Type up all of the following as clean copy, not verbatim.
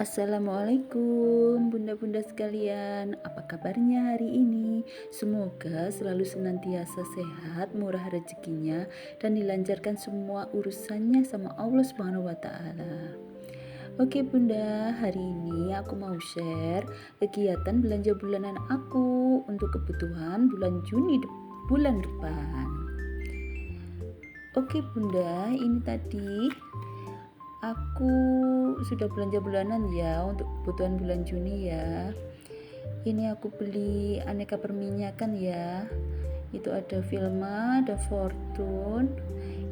Assalamualaikum bunda-bunda sekalian, apa kabarnya hari ini? Semoga selalu senantiasa sehat, murah rezekinya, dan dilancarkan semua urusannya sama Allah Subhanahu wa Ta'ala. Oke bunda, hari ini aku mau share kegiatan belanja bulanan aku untuk kebutuhan bulan Juni bulan depan. Oke bunda, ini tadi aku sudah belanja bulanan ya untuk kebutuhan bulan Juni ya. Ini aku beli aneka perminyakan ya. Itu ada Vilma, ada Fortune.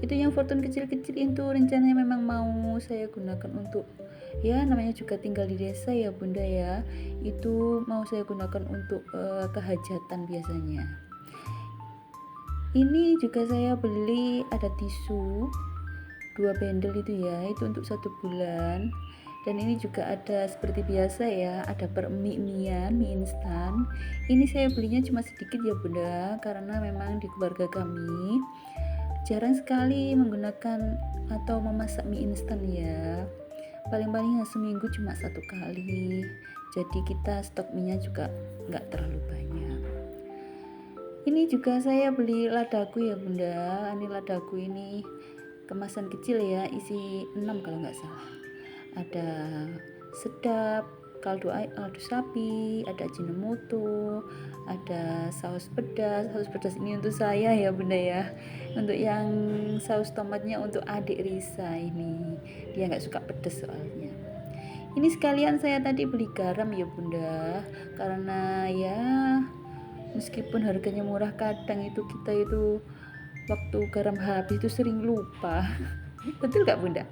Itu yang Fortune kecil-kecil itu rencananya memang mau saya gunakan untuk ya namanya juga tinggal di desa ya bunda ya. Itu mau saya gunakan untuk kehajatan biasanya. Ini juga saya beli ada tisu 2 bendel itu ya, itu untuk 1 bulan. Dan ini juga ada seperti biasa ya, ada mie instan. Ini saya belinya cuma sedikit ya bunda, karena memang di keluarga kami jarang sekali menggunakan atau memasak mie instan ya. Paling-paling seminggu cuma 1 kali. Jadi kita stok minyak juga nggak terlalu banyak. Ini juga saya beli ladaku ya bunda. Ini ladaku ini kemasan kecil ya, isi 6 kalau nggak salah. Ada sedap, kaldu sapi, ada ajinomoto, ada saus pedas. Saus pedas ini untuk saya ya bunda ya. Untuk yang saus tomatnya untuk adik Risa ini, dia nggak suka pedas soalnya. Ini sekalian saya tadi beli garam ya bunda, karena ya meskipun harganya murah, kadang itu kita itu waktu garam habis itu sering lupa. Betul gak bunda?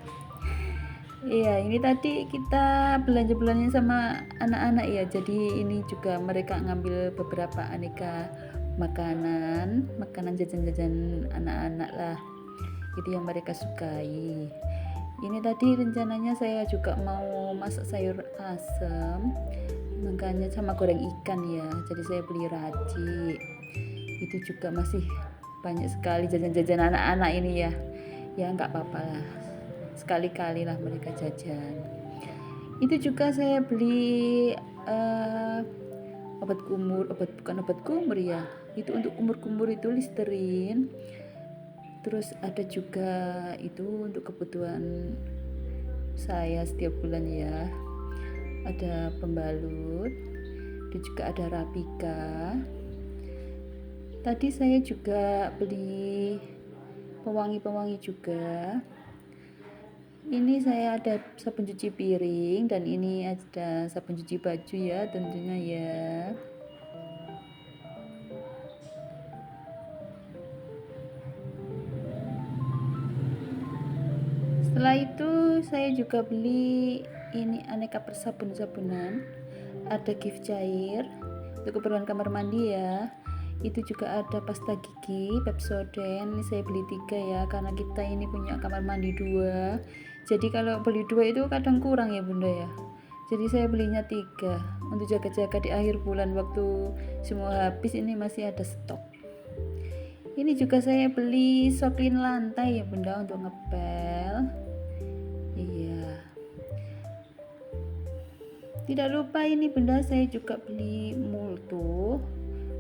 Iya, ini tadi kita belanja-belanjanya sama anak-anak ya. Jadi ini juga mereka ngambil beberapa aneka makanan jajan-jajan anak-anak lah. Itu yang mereka sukai. Ini tadi rencananya saya juga mau masak sayur asem, makanya sama goreng ikan ya. Jadi saya beli racik. Itu juga masih banyak sekali jajan-jajan anak-anak ini ya. Ya nggak apa-apa lah, sekali-kali lah mereka jajan. Itu juga saya beli obat kumur ya. Itu untuk kumur-kumur itu Listerin. Terus ada juga itu untuk kebutuhan saya setiap bulan ya. Ada pembalut, dan juga ada Rapika. Tadi saya juga beli pewangi-pewangi juga. Ini saya ada sabun cuci piring, dan ini ada sabun cuci baju ya tentunya ya. Setelah itu saya juga beli ini aneka persabun-sabunan. Ada gift cair untuk keperluan kamar mandi ya. Itu juga ada pasta gigi Pepsodent. Ini saya beli 3 ya, karena kita ini punya kamar mandi 2. Jadi kalau beli 2 itu kadang kurang ya bunda ya. Jadi saya belinya 3 untuk jaga-jaga di akhir bulan, waktu semua habis ini masih ada stok. Ini juga saya beli soklin lantai ya bunda untuk ngepel. Iya. Tidak lupa ini bunda, saya juga beli multu.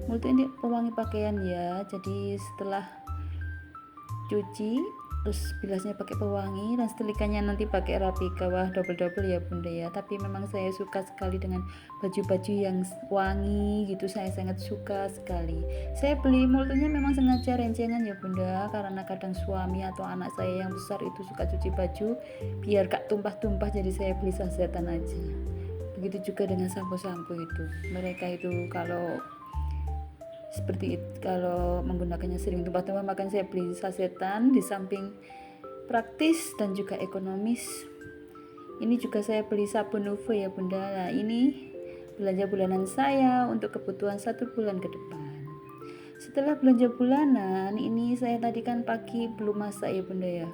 Multu ini pewangi pakaian ya. Jadi setelah cuci terus bilasnya pakai pewangi dan setelikannya nanti pakai Rapika. Wah, double-double ya bunda ya. Tapi memang saya suka sekali dengan baju-baju yang wangi gitu, saya sangat suka sekali. Saya beli multunya memang sengaja rencengan ya bunda, karena kadang suami atau anak saya yang besar itu suka cuci baju biar gak tumpah-tumpah, jadi saya beli sasetan aja. Begitu juga dengan sampo-sampo itu, mereka itu kalau seperti itu, kalau menggunakannya sering tumpah-tumpah, maka saya beli sasetan. Di samping praktis dan juga ekonomis, ini juga saya beli sabun Nuvo ya bunda. Nah, ini belanja bulanan saya untuk kebutuhan 1 bulan ke depan. Setelah belanja bulanan ini, saya tadi kan pagi belum masak ya bunda ya.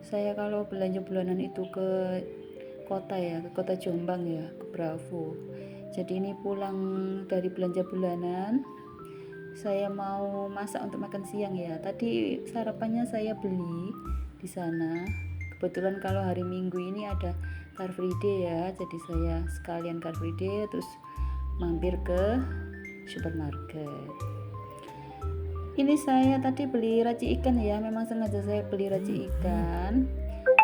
Saya kalau belanja bulanan itu ke kota ya, ke kota Jombang ya, ke Bravo. Jadi ini pulang dari belanja bulanan, saya mau masak untuk makan siang ya. Tadi sarapannya saya beli di sana. Kebetulan kalau hari Minggu ini ada Car Free Day ya, jadi saya sekalian Car Free Day terus mampir ke supermarket. Ini saya tadi beli raci ikan ya, memang sengaja saya beli raci ikan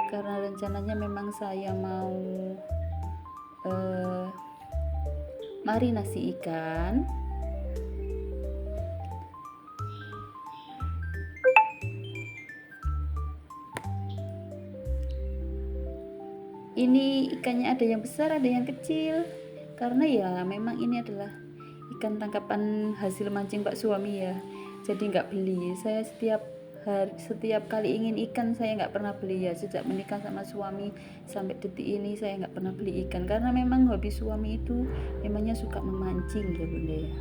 karena rencananya memang saya mau marinasi ikan. Ini ikannya ada yang besar, ada yang kecil. Karena ya memang ini adalah ikan tangkapan hasil mancing Pak suami ya. Jadi nggak beli. Saya setiap kali ingin ikan saya nggak pernah beli ya. Sejak menikah sama suami sampai detik ini saya nggak pernah beli ikan. Karena memang hobi suami itu memangnya suka memancing ya bunda ya.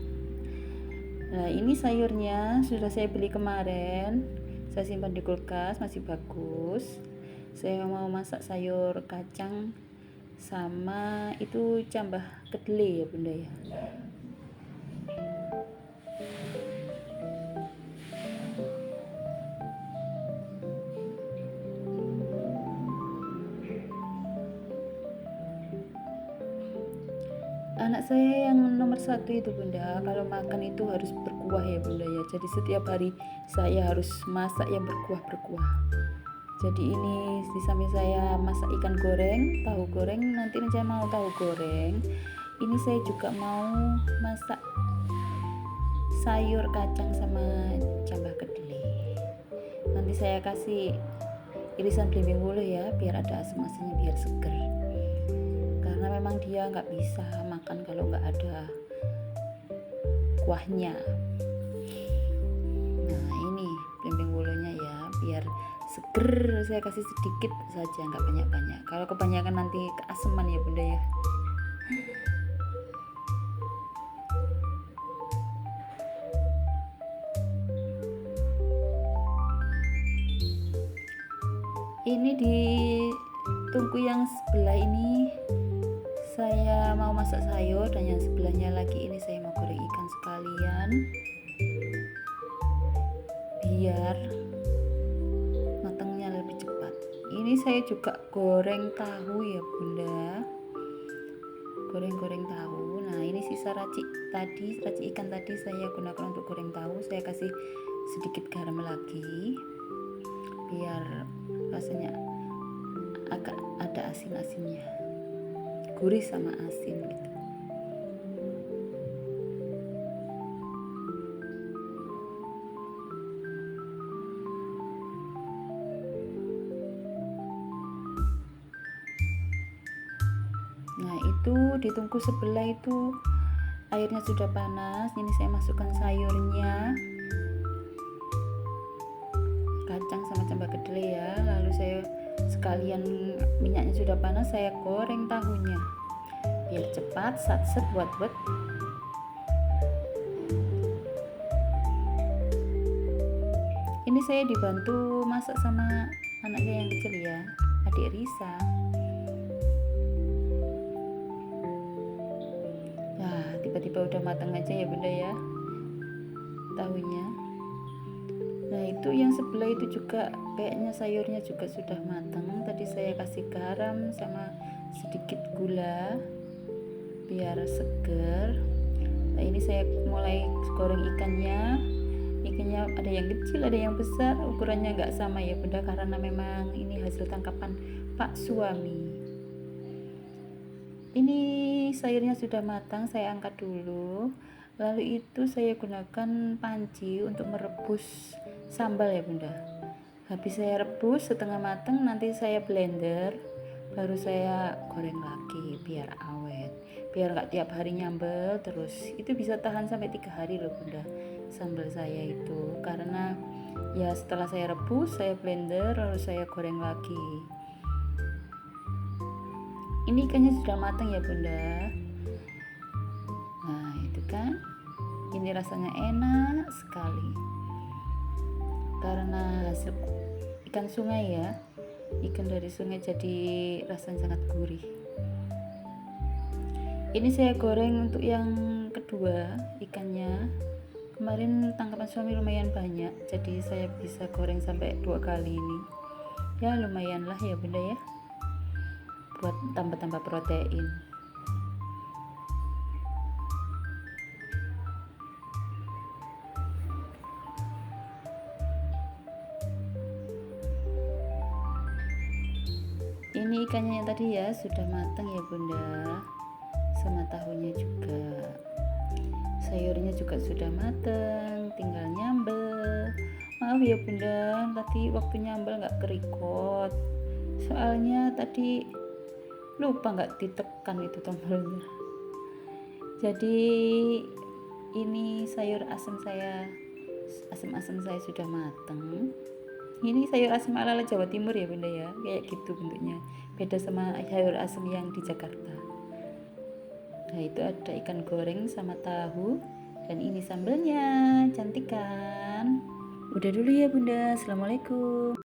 Nah ini sayurnya sudah saya beli kemarin. Saya simpan di kulkas, masih bagus. Saya mau masak sayur kacang sama itu cambah kedelai ya bunda ya. Anak saya yang nomor 1 itu bunda, kalau makan itu harus berkuah ya bunda ya. Jadi setiap hari saya harus masak yang berkuah. Jadi ini di samping saya masak ikan goreng, tahu goreng, nanti saya mau tahu goreng. Ini saya juga mau masak sayur kacang sama cambah kedelai. Nanti saya kasih irisan belimbing wuluh ya, biar ada asam-asamnya, biar seger. Karena memang dia nggak bisa makan kalau nggak ada kuahnya. Nah ini belimbing wuluhnya ya, biar seger, saya kasih sedikit saja, nggak banyak-banyak. Kalau kebanyakan nanti keaseman ya bunda ya. Ini di tungku yang sebelah ini saya mau masak sayur, dan yang sebelahnya lagi ini saya mau goreng ikan sekalian biar matangnya lebih cepat. Ini saya juga goreng tahu ya bunda, goreng tahu. Nah ini sisa raci ikan tadi saya gunakan untuk goreng tahu. Saya kasih sedikit garam lagi biar rasanya agak ada asin-asinnya, gurih sama asin gitu. Nah itu di tungku sebelah itu airnya sudah panas. Ini saya masukkan sayurnya, kacang sama cambah kedelai ya. Lalu saya sekalian minyaknya sudah panas, saya goreng tahunya biar cepat, satset buat. Ini saya dibantu masak sama anaknya yang kecil ya, adik Risa. Nah tiba-tiba udah matang aja ya bunda ya tahunya. Nah itu yang sebelah itu juga kayaknya sayurnya juga sudah matang. Tadi saya kasih garam sama sedikit gula biar seger. Nah ini saya mulai goreng ikannya ada yang kecil ada yang besar, ukurannya nggak sama ya bunda, karena memang ini hasil tangkapan Pak suami. Ini sayurnya sudah matang, saya angkat dulu. Lalu itu saya gunakan panci untuk merebus sambal ya bunda. Habis saya rebus setengah matang, nanti saya blender, baru saya goreng lagi biar awet, biar gak tiap hari nyambel terus. Itu bisa tahan sampai 3 hari loh bunda sambal saya itu, karena ya setelah saya rebus saya blender lalu saya goreng lagi. Ini ikannya sudah matang ya bunda. Nah itu kan, ini rasanya enak sekali karena hasil ikan sungai ya, ikan dari sungai, jadi rasanya sangat gurih. Ini saya goreng untuk yang kedua ikannya. Kemarin tangkapan suami lumayan banyak, jadi saya bisa goreng sampai 2 kali ini. Ya lumayan lah ya bunda ya, buat tambah-tambah protein. Ini ikannya yang tadi ya sudah matang ya bunda, sama tahunya juga. Sayurnya juga sudah matang, tinggal nyambel. Maaf ya bunda, tadi waktu nyambel nggak kerikot, soalnya tadi lupa nggak ditekan itu tombolnya. Jadi ini sayur asam saya, asam-asam saya sudah matang. Ini sayur asam ala Jawa Timur ya bunda ya, kayak gitu bentuknya, beda sama sayur asam yang di Jakarta. Nah itu ada ikan goreng sama tahu, dan ini sambelnya, cantik kan? Udah dulu ya bunda, assalamualaikum.